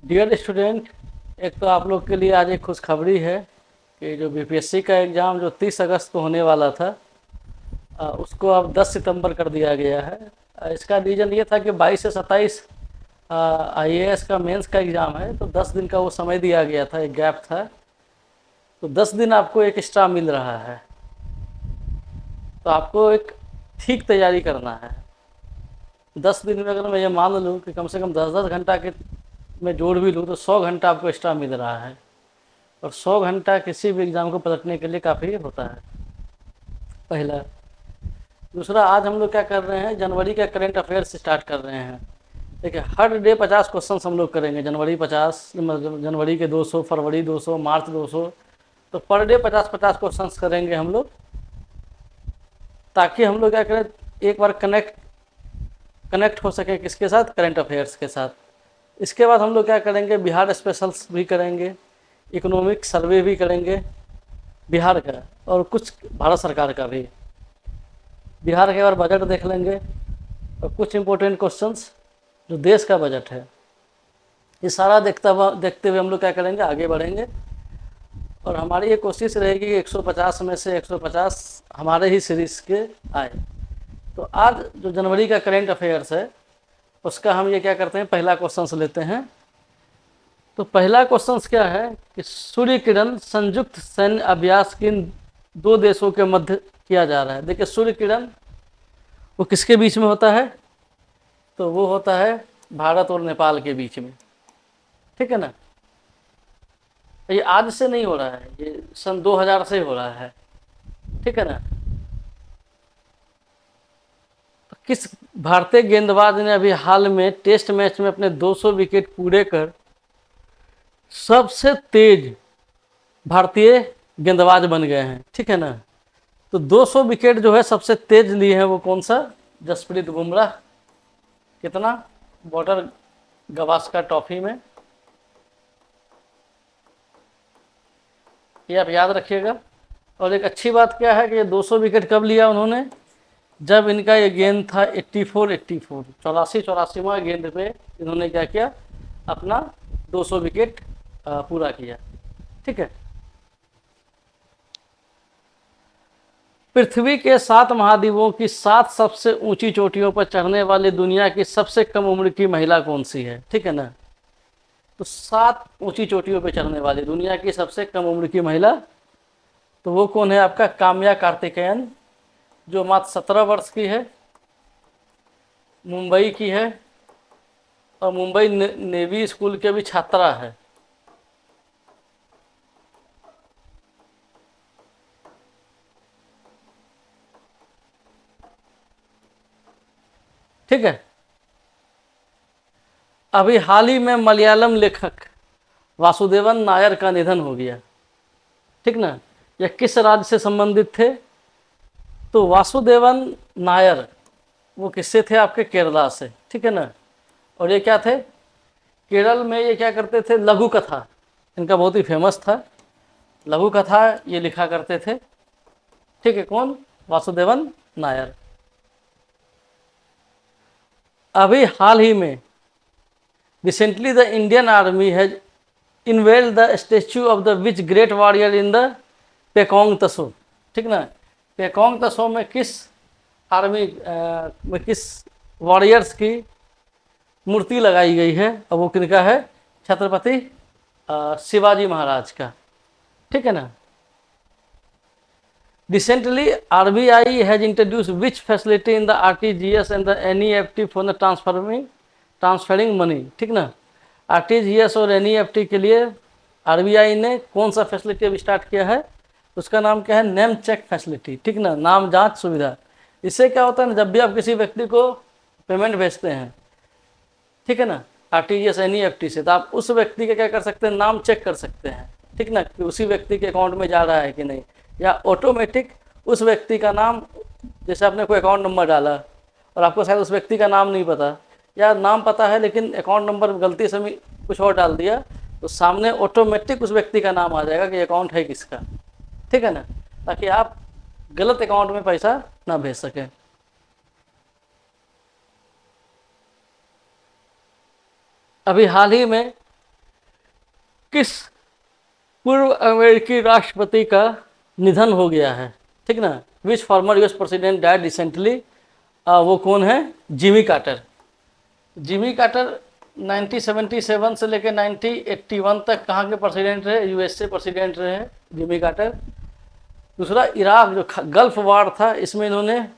Dear student, एक तो आप लोग के लिए आज एक खुशखबरी है कि जो बीपीएससी का एग्ज़ाम जो 30 अगस्त को होने वाला था, उसको अब 10 सितंबर कर दिया गया है। इसका रीज़न ये था कि 22 से 27 आईएएस का मेंस का एग्ज़ाम है, तो 10 दिन का वो समय दिया गया था, एक गैप था। तो 10 दिन आपको एक एक्स्ट्रा मिल रहा है, तो आपको एक ठीक तैयारी करना है। 10 दिन में अगर मैं ये मान लूँ कि कम से कम 10-10 घंटा के मैं जोड़ भी लूँ तो 100 घंटा आपको एक्स्ट्रा मिल रहा है, और 100 घंटा किसी भी एग्ज़ाम को पलटने के लिए काफ़ी होता है। पहला। दूसरा, आज हम लोग क्या कर रहे हैं, जनवरी का करंट अफेयर्स स्टार्ट कर रहे हैं। देखिए, हर डे 50 क्वेश्चन हम लोग करेंगे। जनवरी 50, मतलब जनवरी के 200, फरवरी 200, मार्च 200, तो पर डे 50-50 क्वेश्चन करेंगे हम लोग, ताकि हम लोग क्या करें, एक बार कनेक्ट हो सके किसके साथ, करंट अफेयर्स के साथ। इसके बाद हम लोग क्या करेंगे, बिहार स्पेशल्स भी करेंगे, इकोनॉमिक सर्वे भी करेंगे बिहार का, और कुछ भारत सरकार का भी। बिहार के बार बजट देख लेंगे, और कुछ इंपॉर्टेंट क्वेश्चंस जो देश का बजट है, ये सारा देखते हुए हम लोग क्या करेंगे, आगे बढ़ेंगे। और हमारी ये कोशिश रहेगी कि 150 में से 150 हमारे ही सीरीज के आए। तो आज जो जनवरी का करेंट अफेयर्स है, उसका हम ये क्या करते हैं, पहला क्वेश्चन लेते हैं। तो पहला क्वेश्चन क्या है कि सूर्य किरण संयुक्त सैन्य अभ्यास किन दो देशों के मध्य किया जा रहा है। देखिए, सूर्य किरण वो किसके बीच में होता है, तो वो होता है भारत और नेपाल के बीच में, ठीक है ना। ये आज से नहीं हो रहा है, ये सन 2000 से हो रहा है, ठीक है ना। तो किस भारतीय गेंदबाज ने अभी हाल में टेस्ट मैच में अपने 200 विकेट पूरे कर सबसे तेज भारतीय गेंदबाज बन गए हैं, ठीक है ना। तो 200 विकेट जो है सबसे तेज लिए हैं, वो कौन सा, जसप्रीत बुमराह। कितना, बॉर्डर गवास्कर ट्रॉफी में, ये आप याद रखिएगा। और एक अच्छी बात क्या है कि ये 200 विकेट कब लिया उन्होंने, जब इनका ये गेंद था 84 84वां गेंद पे इन्होंने क्या किया, अपना 200 विकेट पूरा किया, ठीक है। पृथ्वी के 7 महाद्वीपों की 7 सबसे ऊंची चोटियों पर चढ़ने वाली दुनिया की सबसे कम उम्र की महिला कौन सी है, ठीक है ना। तो 7 ऊंची चोटियों पर चढ़ने वाली दुनिया की सबसे कम उम्र की महिला, तो वो कौन है, आपका काम्या कार्तिकेयन, जो मात्र 17 वर्ष की है, मुंबई की है, और मुंबई नेवी स्कूल के भी छात्रा है। ठीक है। अभी हाल ही में मलयालम लेखक वासुदेवन नायर का निधन हो गया, ठीक ना। यह किस राज्य से संबंधित थे, तो वासुदेवन नायर वो किससे थे, आपके केरला से, ठीक है ना। और ये क्या थे, केरल में ये क्या करते थे, लघु कथा, इनका बहुत ही फेमस था, लघु कथा ये लिखा करते थे, ठीक है। कौन, वासुदेवन नायर। अभी हाल ही में recently the Indian Army has unveiled the statue of the which great warrior in the Pangong Tso, ठीक ना। पेकोंग तसो में किस आर्मी में किस वॉरियर्स की मूर्ति लगाई गई है, और वो किनका है, छत्रपति शिवाजी महाराज का, ठीक है ना। Recently RBI has introduce which facility in the RTGS and the NEFT for the transferring money, ठीक ना। आरटीजीएस और एनईएफटी के लिए आरबीआई ने कौन सा फैसिलिटी अब स्टार्ट किया है, उसका नाम क्या है, नेम चेक फैसिलिटी, ठीक ना, नाम जांच सुविधा। इससे क्या होता है ना, जब भी आप किसी व्यक्ति को पेमेंट भेजते हैं, ठीक है ना, आरटीजीएस एनईएफटी से, तो आप उस व्यक्ति का क्या कर सकते हैं, नाम चेक कर सकते हैं, ठीक ना, कि उसी व्यक्ति के अकाउंट में जा रहा है कि नहीं। या ऑटोमेटिक उस व्यक्ति का नाम, जैसे आपने कोई अकाउंट नंबर डाला और आपको शायद उस व्यक्ति का नाम नहीं पता, या नाम पता है लेकिन अकाउंट नंबर गलती से कुछ और डाल दिया, तो सामने ऑटोमेटिक उस व्यक्ति का नाम आ जाएगा कि अकाउंट है किसका, ठीक है ना, ताकि आप गलत अकाउंट में पैसा ना भेज सकें। अभी हाल ही में किस पूर्व अमेरिकी राष्ट्रपति का निधन हो गया है, ठीक ना। Which former US president died recently, वो कौन है, जिमी कार्टर। जिमी कार्टर 1977 से लेकर 1981 तक कहाँ के प्रेसिडेंट रहे, यूएस से प्रेसिडेंट रहे हैं जिमी कार्टर। दूसरा, इराक जो गल्फ वार था इसमें इन्होंने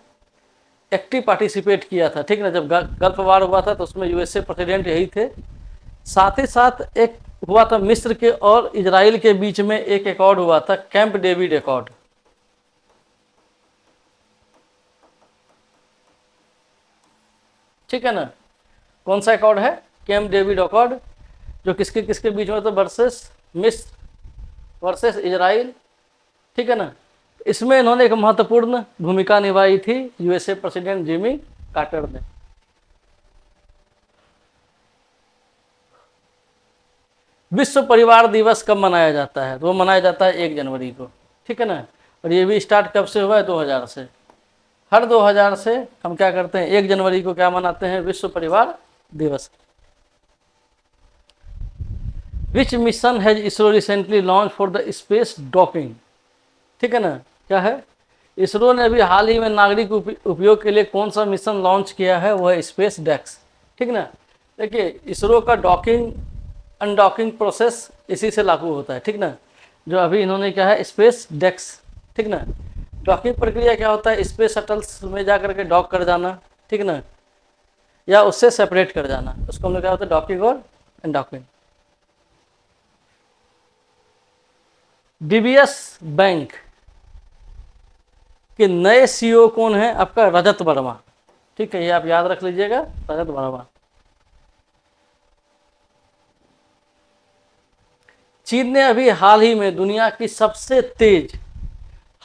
एक्टिव पार्टिसिपेट किया था, ठीक ना। जब गल्फ वार हुआ था तो उसमें यूएसए प्रेसिडेंट यही थे। साथ ही साथ एक हुआ था मिस्र के और इजराइल के बीच में एक एकॉर्ड हुआ था, कैंप डेविड एकॉर्ड। ठीक है ना। कौन सा एकॉर्ड है, कैंप डेविड एकॉर्ड, जो किसके किसके बीच में था, वर्सेस मिस्र वर्सेस इजराइल, ठीक है ना। इसमें इन्होंने एक महत्वपूर्ण भूमिका निभाई थी यूएसए प्रेसिडेंट जिमी कार्टर ने। विश्व परिवार दिवस कब मनाया जाता है, तो वो मनाया जाता है 1 जनवरी को, ठीक है ना। और ये भी स्टार्ट कब से हुआ है, 2000 से। हर 2000 से हम क्या करते हैं, 1 जनवरी को क्या मनाते हैं, विश्व परिवार दिवस। विच mission has ISRO recently launch for the space docking, ठीक है ना। क्या है, इसरो ने अभी हाल ही में नागरिक उपयोग के लिए कौन सा मिशन लॉन्च किया है, वो है स्पेस डेक्स, ठीक ना। देखिए इसरो का डॉकिंग अनडॉकिंग प्रोसेस इसी से लागू होता है, ठीक ना। जो अभी इन्होंने क्या है, स्पेस डेक्स, ठीक ना। डॉकिंग प्रक्रिया क्या होता है, स्पेस शटल्स में जा करके डॉक कर जाना, ठीक ना, या उससे सेपरेट कर जाना, उसको हम लोग क्या होता है, डॉकिंग और अनडॉकिंग। डीबीएस बैंक के नए सीईओ कौन है, आपका रजत वर्मा, ठीक है, ये आप याद रख लीजिएगा, रजत वर्मा। चीन ने अभी हाल ही में दुनिया की सबसे तेज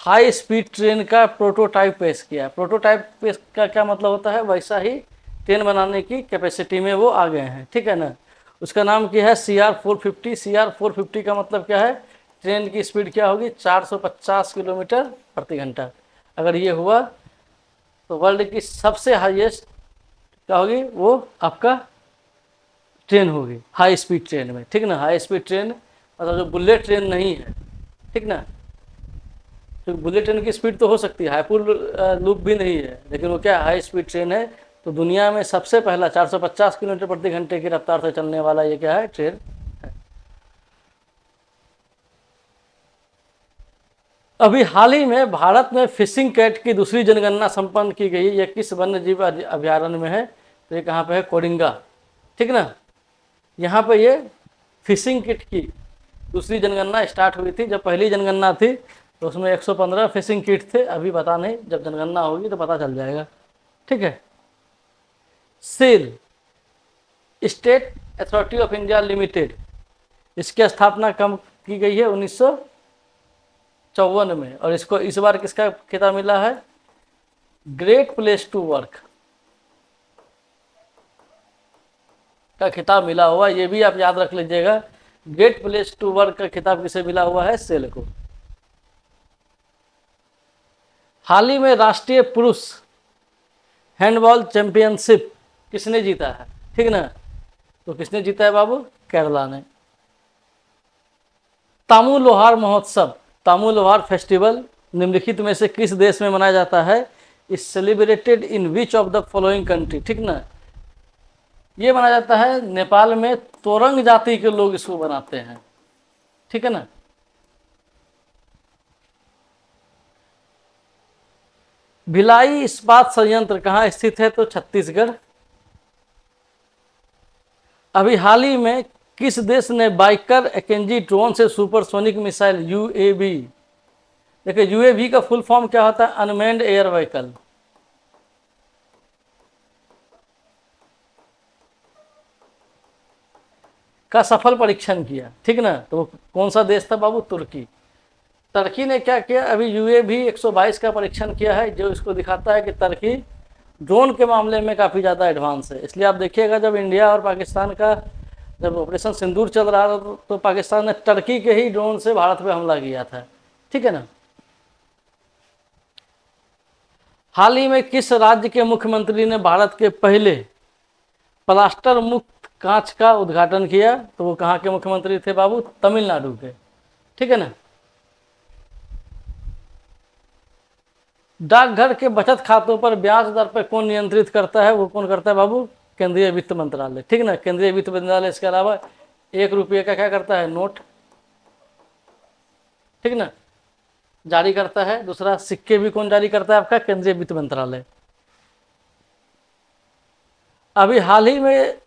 हाई स्पीड ट्रेन का प्रोटोटाइप पेश किया। प्रोटोटाइप पेश का क्या मतलब होता है, वैसा ही ट्रेन बनाने की कैपेसिटी में वो आ गए हैं, ठीक है ना। उसका नाम क्या है, CR450। CR450 का मतलब क्या है, ट्रेन की स्पीड क्या होगी, 450 किलोमीटर प्रति घंटा। अगर ये हुआ तो वर्ल्ड की सबसे हाईएस्ट क्या होगी, वो आपका ट्रेन होगी हाई स्पीड ट्रेन में, ठीक ना। हाई स्पीड ट्रेन मतलब जो बुलेट ट्रेन नहीं है, ठीक ना। तो बुलेट ट्रेन की स्पीड तो हो सकती है, हाईपुर लूप भी नहीं है, लेकिन वो क्या हाई स्पीड ट्रेन है। तो दुनिया में सबसे पहला 450 किलोमीटर प्रति घंटे की रफ्तार से चलने वाला ये क्या है, ट्रेन है। अभी हाल ही में भारत में फिशिंग कैट की दूसरी जनगणना संपन्न की गई। ये किस वन्य जीव अभ्यारण्य में है, तो ये कहाँ पे है, कोडिंगा, ठीक ना। यहाँ पे ये फिशिंग किट की दूसरी जनगणना स्टार्ट हुई थी। जब पहली जनगणना थी तो उसमें 115 फिशिंग किट थे, अभी पता नहीं, जब जनगणना होगी तो पता चल जाएगा, ठीक है। Sail state authority of India limited, इसकी स्थापना कब की गई है, 1954 में। और इसको इस बार किसका खिताब मिला है, ग्रेट प्लेस टू वर्क का खिताब मिला हुआ। ये भी आप याद रख लीजिएगा, ग्रेट प्लेस टू वर्क का खिताब किसे मिला हुआ है, सेल को। हाल ही में राष्ट्रीय पुरुष हैंडबॉल चैंपियनशिप किसने जीता है, ठीक ना। तो किसने जीता है बाबू, केरला ने। तामू लोहार महोत्सव, तामू लोहार फेस्टिवल निम्नलिखित में से किस देश में मनाया जाता है, is celebrated in which of the following country, ठीक ना। ये मनाया जाता है नेपाल में, तोरंग जाति के लोग इसको बनाते हैं, ठीक है ना। भिलाई इस्पात संयंत्र कहाँ स्थित है, तो छत्तीसगढ़। अभी हाल ही में किस देश ने बाइकर एकेंजी ड्रोन से सुपरसोनिक मिसाइल यूएवी, देखिए यूएवी का फुल फॉर्म क्या होता है, अनमैन्ड एयर व्हीकल, का सफल परीक्षण किया, ठीक ना। तो कौन सा देश था बाबू, तुर्की। तुर्की ने क्या किया, अभी यूएवी 122 का परीक्षण किया है, जो इसको दिखाता है कि तुर्की ड्रोन के मामले में काफ़ी ज़्यादा एडवांस है। इसलिए आप देखिएगा जब इंडिया और पाकिस्तान का जब ऑपरेशन सिंदूर चल रहा था तो पाकिस्तान ने तुर्की के ही ड्रोन से भारत पे हमला किया था, ठीक है ना। हाल ही में किस राज्य के मुख्यमंत्री ने भारत के पहले प्लास्टर मुक्त कांच का उद्घाटन किया, तो वो कहाँ के मुख्यमंत्री थे बाबू? तमिलनाडु के। ठीक है ना। डाकघर के बचत खातों पर ब्याज दर पर कौन नियंत्रित करता है? वो कौन करता है बाबू? केंद्रीय वित्त मंत्रालय। ठीक ना, केंद्रीय वित्त मंत्रालय। इसके अलावा 1 रुपये का क्या करता है? नोट, ठीक ना, जारी करता है। दूसरा, सिक्के भी कौन जारी करता है? आपका केंद्रीय वित्त मंत्रालय। अभी हाल ही में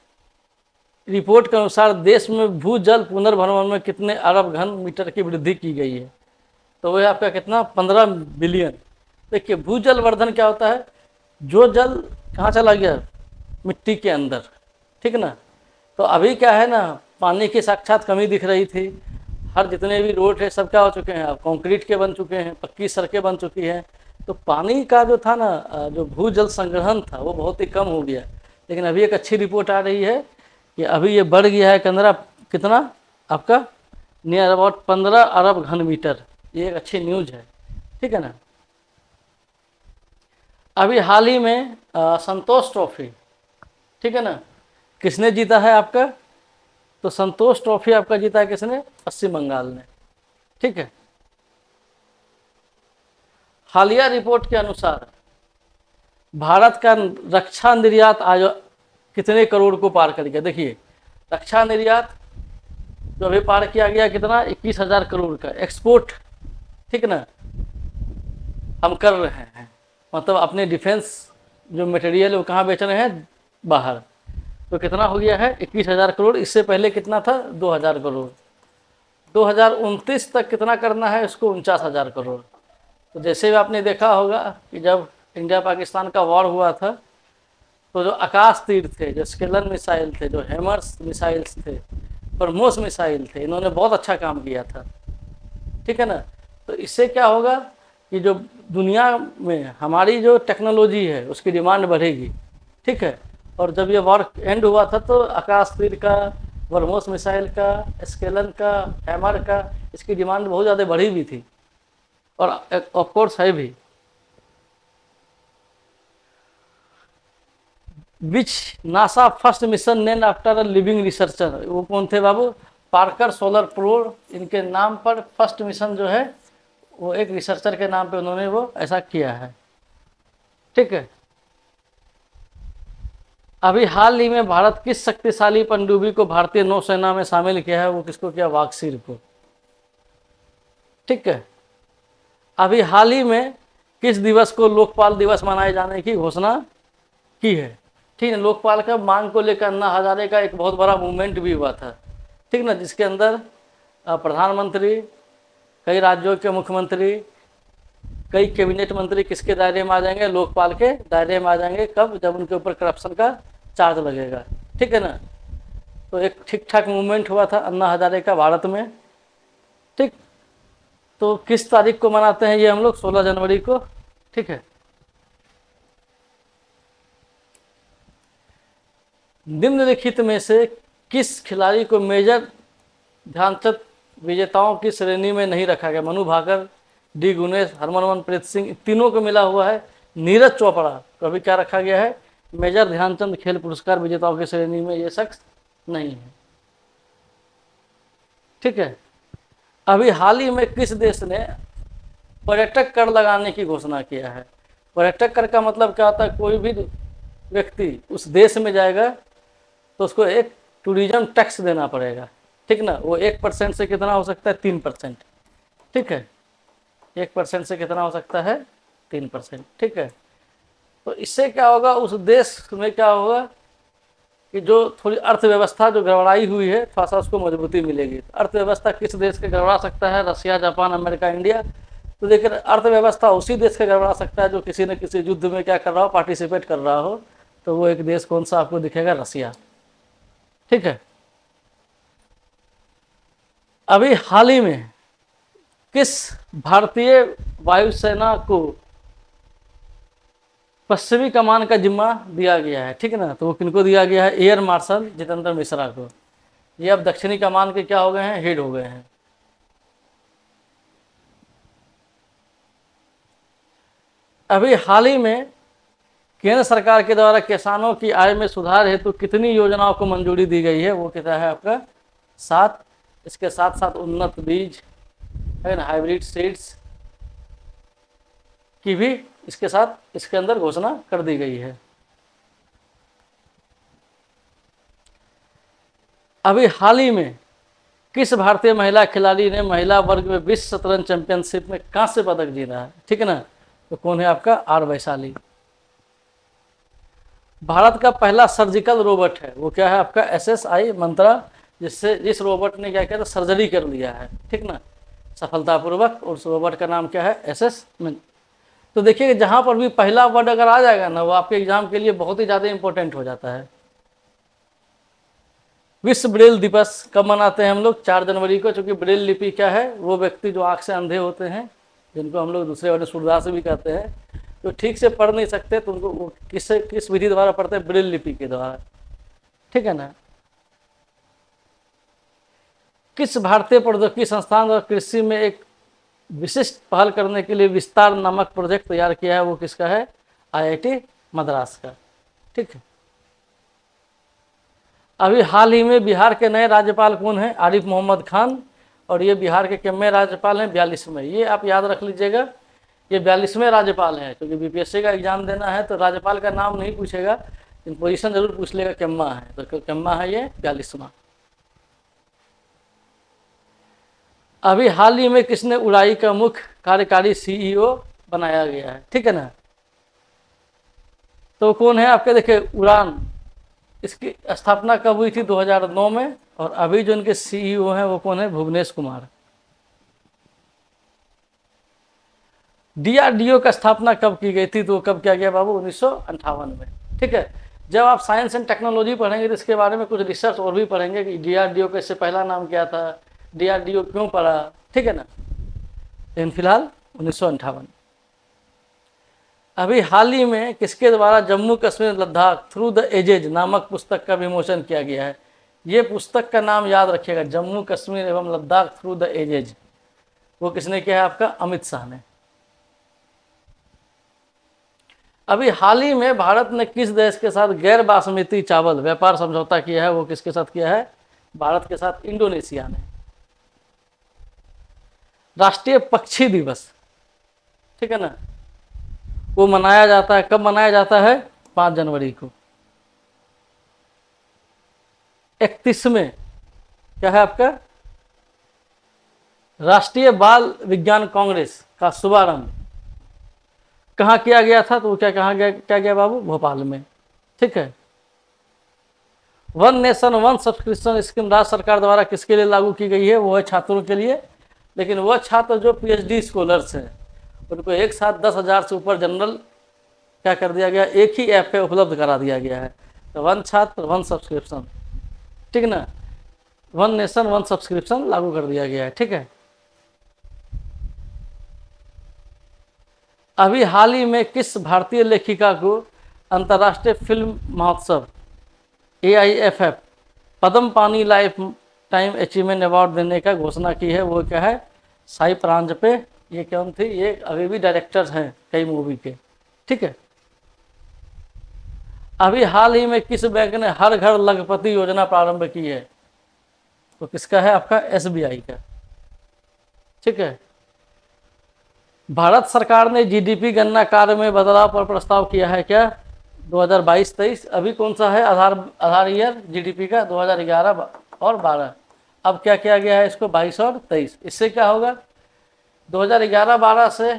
रिपोर्ट के अनुसार देश में भूजल पुनर्भरण में कितने अरब घन मीटर की वृद्धि की गई है? तो वह आपका कितना? 15 बिलियन। देखिए, भूजल वर्धन क्या होता है? जो जल कहाँ चला गया? मिट्टी के अंदर। ठीक ना। तो अभी क्या है ना, पानी की साक्षात कमी दिख रही थी। हर जितने भी रोड है सब क्या हो चुके हैं? अब कंक्रीट के बन चुके हैं, पक्की सड़कें बन चुकी हैं। तो पानी का जो था ना, जो भूजल संग्रहण था वो बहुत ही कम हो गया। लेकिन अभी एक अच्छी रिपोर्ट आ रही है कि अभी ये बढ़ गया है कितना आपका? नियर अबाउट 15 अरब घन मीटर। ये एक अच्छी न्यूज है। ठीक है ना। अभी हाल ही में संतोष ट्रॉफी, ठीक है ना, किसने जीता है आपका? तो संतोष ट्रॉफी आपका जीता है किसने? पश्चिम बंगाल ने। ठीक है। हालिया रिपोर्ट के अनुसार भारत का रक्षा निर्यात आज कितने करोड़ को पार कर गया? देखिए, रक्षा निर्यात जो अभी पार किया गया कितना? 21,000 करोड़ का एक्सपोर्ट। ठीक ना, हम कर रहे हैं। मतलब अपने डिफेंस जो मटेरियल है वो कहाँ बेच रहे हैं? बाहर। तो कितना हो गया है? 21,000 करोड़। इससे पहले कितना था? 2,000 करोड़। 2029 तक कितना करना है इसको? 49,000 करोड़। तो जैसे भी आपने देखा होगा कि जब इंडिया पाकिस्तान का वॉर हुआ था, तो जो आकाश तीर थे, जो स्केलन मिसाइल थे, जो हैमर्स मिसाइल्स थे, ब्रह्मोस मिसाइल थे, इन्होंने बहुत अच्छा काम किया था। ठीक है ना। तो इससे क्या होगा कि जो दुनिया में हमारी जो टेक्नोलॉजी है उसकी डिमांड बढ़ेगी। ठीक है। और जब ये वॉर एंड हुआ था तो आकाश तीर का, ब्रह्मोस मिसाइल का, स्केलन का, हैमर का, इसकी डिमांड बहुत ज़्यादा बढ़ी भी थी और ऑफ कोर्स है भी। Which NASA first mission name after a living researcher? वो कौन थे बाबू? Parker solar probe. इनके नाम पर फर्स्ट मिशन जो है वो एक रिसर्चर के नाम पे उन्होंने वो ऐसा किया है। ठीक है। अभी हाल ही में भारत किस शक्तिशाली पनडुब्बी को भारतीय नौसेना में शामिल किया है? वो किसको किया? वागसीर को। ठीक है। अभी हाल ही में किस दिवस को लोकपाल दिवस मनाए जाने की घोषणा की है? ठीक है। लोकपाल का मांग को लेकर अन्ना हजारे का एक बहुत बड़ा मूवमेंट भी हुआ था। ठीक ना, जिसके अंदर प्रधानमंत्री, कई राज्यों के मुख्यमंत्री, कई कैबिनेट मंत्री किसके दायरे में आ जाएंगे? लोकपाल के दायरे में आ जाएंगे। कब? जब उनके ऊपर करप्शन का चार्ज लगेगा। ठीक है ना। तो एक ठीक ठाक मूवमेंट हुआ था अन्ना हजारे का भारत में। ठीक। तो किस तारीख को मनाते हैं ये हम लोग? 16 जनवरी को। ठीक है। निम्नलिखित में से किस खिलाड़ी को मेजर ध्यानचंद विजेताओं की श्रेणी में नहीं रखा गया? मनु भाकर, डी गुनेश, हरमनप्रीत सिंह, तीनों को मिला हुआ है। नीरज चोपड़ा को अभी क्या रखा गया है? मेजर ध्यानचंद खेल पुरस्कार विजेताओं की श्रेणी में ये शख्स नहीं है। ठीक है। अभी हाल ही में किस देश ने पर्यटक कर लगाने की घोषणा किया है? पर्यटक कर का मतलब क्या होता है? कोई भी व्यक्ति उस देश में जाएगा तो उसको एक टूरिज्म टैक्स देना पड़ेगा। ठीक ना। वो 1% से कितना हो सकता है? 3%। ठीक है। 1% से कितना हो सकता है? 3%। ठीक है। तो इससे क्या होगा? उस देश में क्या होगा कि जो थोड़ी अर्थव्यवस्था जो गड़बड़ाई हुई है, थोड़ा सा उसको मजबूती मिलेगी। अर्थव्यवस्था किस देश के गड़बड़ा सकता है? रसिया, जापान, अमेरिका, इंडिया। तो देखिए, अर्थव्यवस्था उसी देश के गड़बड़ा सकता है जो किसी न किसी युद्ध में क्या कर रहा हो? पार्टिसिपेट कर रहा हो। तो वो एक देश कौन सा आपको दिखेगा? रसिया। ठीक है। अभी हाल ही में किस भारतीय वायुसेना को पश्चिमी कमान का जिम्मा दिया गया है? ठीक है ना। तो वो किनको दिया गया है? एयर मार्शल जितेंद्र मिश्रा को। ये अब दक्षिणी कमान के क्या हो गए हैं? हेड हो गए हैं। अभी हाल ही में केंद्र सरकार के द्वारा किसानों की आय में सुधार हेतु कितनी योजनाओं को मंजूरी दी गई है, वो कितना है आपका 7। इसके साथ साथ उन्नत बीज है ना, हाइब्रिड सीड्स की भी इसके साथ इसके अंदर घोषणा कर दी गई है। अभी हाल ही में किस भारतीय महिला खिलाड़ी ने महिला वर्ग में विश्व शतरंज चैंपियनशिप में कांस्य पदक जीता है, ठीक है ना, तो कौन है आपका आर वैशाली। भारत का पहला सर्जिकल रोबोट है, वो क्या है आपका SSI मंत्रा, जिस रोबोट ने क्या किया था, सर्जरी कर लिया है, ठीक ना, सफलतापूर्वक। और उस रोबोट का नाम क्या है, SS। तो देखिए जहां पर भी पहला वर्ड अगर आ जाएगा ना, वो आपके एग्जाम के लिए बहुत ही ज़्यादा इंपॉर्टेंट हो जाता है। विश्व ब्रेल दिवस कब मनाते हैं हम लोग, 4 जनवरी को, क्योंकि ब्रेल लिपि क्या है, वो व्यक्ति जो आँख से अंधे होते हैं, जिनको हम लोग दूसरे वर्ड सूरदास भी कहते हैं, तो ठीक से पढ़ नहीं सकते, तो उनको वो किस विधि द्वारा पढ़ते हैं, ब्रेल लिपि के द्वारा, ठीक है ना। किस भारतीय प्रौद्योगिकी संस्थान और कृषि में एक विशिष्ट पहल करने के लिए विस्तार नामक प्रोजेक्ट तैयार किया है, वो किसका है, IIT मद्रास का, ठीक है। अभी हाल ही में बिहार के नए राज्यपाल कौन हैं, आरिफ मोहम्मद खान, और ये बिहार के कितने राज्यपाल हैं, 42वें। ये आप याद रख लीजिएगा, ये 42वें राज्यपाल हैं, क्योंकि BPSC का एग्जाम देना है तो राज्यपाल का नाम नहीं पूछेगा, लेकिन पोजीशन जरूर पूछ लेगा किम्मा है, तो किम्मा है ये 42वां। अभी हाल ही में किसने उड़ाई का मुख्य कार्यकारी CEO बनाया गया है, ठीक है ना, तो कौन है आपके, देखिए उड़ान, इसकी स्थापना कब हुई थी, 2009 में, और अभी जो इनके CEO हैं वो कौन है, भुवनेश कुमार। DRDO का स्थापना कब की गई थी, तो कब किया गया बाबू, 1958 में, ठीक है। जब आप साइंस एंड टेक्नोलॉजी पढ़ेंगे तो इसके बारे में कुछ रिसर्च और भी पढ़ेंगे कि DRDO का इससे पहला नाम क्या था, DRDO क्यों पढ़ा, ठीक है ना। लेकिन फिलहाल 1958। अभी हाल ही में किसके द्वारा Jammu Kashmir Ladakh through the edges नामक पुस्तक का विमोचन किया गया है। ये पुस्तक का नाम याद रखिएगा, जम्मू कश्मीर एवं लद्दाख थ्रू द एजेज। वो किसने किया है आपका, अमित शाह ने। अभी हाल ही में भारत ने किस देश के साथ गैर बासमती चावल व्यापार समझौता किया है, वो किसके साथ किया है, भारत के साथ इंडोनेशिया ने। राष्ट्रीय पक्षी दिवस, ठीक है ना, वो मनाया जाता है, कब मनाया जाता है, 5 जनवरी को। 31वें क्या है आपका, राष्ट्रीय बाल विज्ञान कांग्रेस का शुभारंभ कहाँ किया गया था, तो क्या कहाँ गया, क्या गया बाबू, भोपाल में, ठीक है। One nation one subscription scheme राज्य सरकार द्वारा किसके लिए लागू की गई है, वो है छात्रों के लिए, लेकिन वह छात्र जो PhD स्कॉलर्स हैं उनको एक साथ 10,000 से ऊपर जनरल क्या कर दिया गया, एक ही ऐप पे उपलब्ध करा दिया गया है। तो वन छात्र वन सब्सक्रिप्शन, ठीक ना, वन नेशन वन सब्सक्रिप्शन लागू कर दिया गया है, ठीक है। अभी हाल ही में किस भारतीय लेखिका को अंतर्राष्ट्रीय फिल्म महोत्सव AIFF पद्म पानी लाइफ टाइम अचीवमेंट अवार्ड देने का घोषणा की है, वो क्या है, साई परांजपे। ये कौन थी, ये अभी भी डायरेक्टर्स हैं कई मूवी के, ठीक है। अभी हाल ही में किस बैंक ने हर घर लखपति योजना प्रारंभ की है, तो किसका है आपका, SBI का, ठीक है। भारत सरकार ने GDP गणना कार्य में बदलाव पर प्रस्ताव किया है क्या, 2022-23। अभी कौन सा है आधार ईयर GDP का, 2011 और 12। अब क्या किया गया है इसको, 22 और 23। इससे क्या होगा, 2011-12 से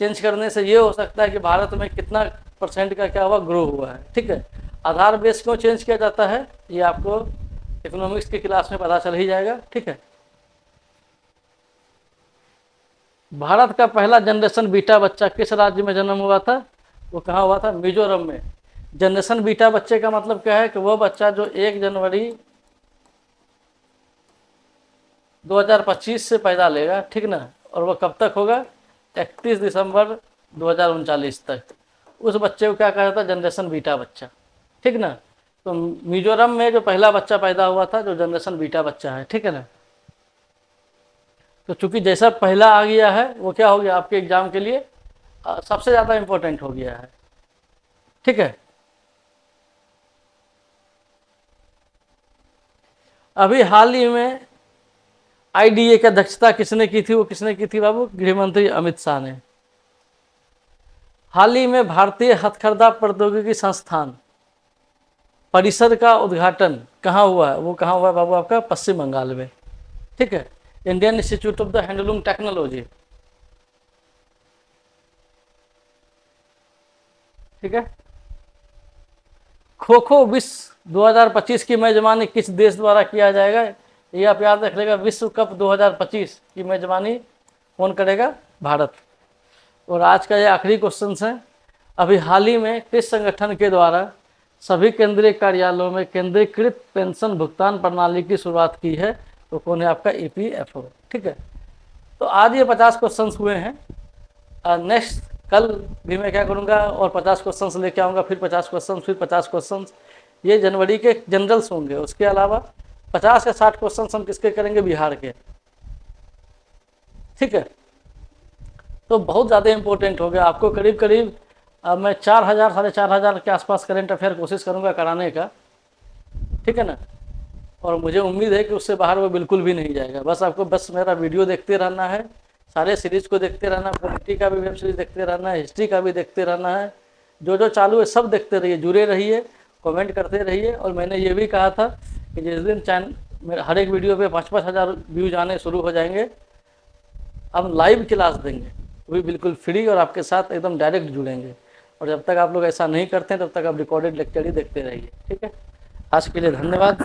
चेंज करने से ये हो सकता है कि भारत में कितना % का क्या हुआ, ग्रो हुआ है, ठीक है। आधार बेस क्यों चेंज किया जाता है, ये आपको इकोनॉमिक्स की क्लास में पता चल ही जाएगा, ठीक है। भारत का पहला जनरेशन बीटा बच्चा किस राज्य में जन्म हुआ था, वो कहाँ हुआ था, मिजोरम में। जनरेशन बीटा बच्चे का मतलब क्या है कि वो बच्चा जो 1 जनवरी 2025 से पैदा लेगा, ठीक ना, और वो कब तक होगा, 31 दिसंबर 2039 तक। उस बच्चे को क्या कहा जाता है, जनरेशन बीटा बच्चा, ठीक ना। तो मिजोरम में जो पहला बच्चा पैदा हुआ था जो जनरेशन बीटा बच्चा है, ठीक है ना। तो चूंकि जैसा पहला आ गया है वो क्या हो गया आपके एग्जाम के लिए सबसे ज़्यादा इम्पोर्टेंट हो गया है। ठीक है। अभी हाल ही में आईडीए की अध्यक्षता किसने की थी? वो किसने की थी बाबू? गृह मंत्री अमित शाह ने। हाल ही में भारतीय हथकरघा प्रौद्योगिकी संस्थान परिसर का उद्घाटन कहाँ हुआ है? वो कहाँ हुआ है बाबू? आपका पश्चिम बंगाल में। ठीक है। Indian institute of the handloom technology. ठीक है। खो खो विश्व 2025 की मेजबानी किस देश द्वारा किया जाएगा? ये आप याद रख लेगा, विश्व कप 2025 की मेजबानी कौन करेगा? भारत। और आज का ये आखिरी क्वेश्चन है, अभी हाल ही में किस संगठन के द्वारा सभी केंद्रीय कार्यालयों में केंद्रीकृत पेंशन भुगतान प्रणाली की शुरुआत की है? तो कौन है? आपका EPFO। ठीक है। तो आज ये 50 क्वेश्चन हुए हैं। नेक्स्ट कल भी मैं क्या करूँगा, और 50 क्वेश्चंस लेके आऊँगा, फिर 50 क्वेश्चन, फिर 50 क्वेश्चन। ये जनवरी के जनरल्स होंगे। उसके अलावा 50 या 60 क्वेश्चन हम किसके करेंगे? बिहार के। ठीक है। तो बहुत ज़्यादा इंपॉर्टेंट हो गया। आपको करीब करीब मैं 4000 4500 के आसपास करेंट अफेयर कोशिश करूँगा कराने का। ठीक है ना। और मुझे उम्मीद है कि उससे बाहर वो बिल्कुल भी नहीं जाएगा। बस आपको मेरा वीडियो देखते रहना है, सारे सीरीज को देखते रहना, पॉलिटी का भी वेब सीरीज देखते रहना है, हिस्ट्री का भी देखते रहना है। जो जो चालू है सब देखते रहिए, जुड़े रहिए, कमेंट करते रहिए। और मैंने ये भी कहा था कि जिस दिन चैनल मेरा हर एक वीडियो पे 5-5 हज़ार व्यूज आने शुरू हो जाएंगे, हम लाइव क्लास देंगे, वो भी बिल्कुल फ्री, और आपके साथ एकदम डायरेक्ट जुड़ेंगे। और जब तक आप लोग ऐसा नहीं करते हैं तब तक आप रिकॉर्डेड लेक्चर ही देखते रहिए। ठीक है। आज के लिए धन्यवाद।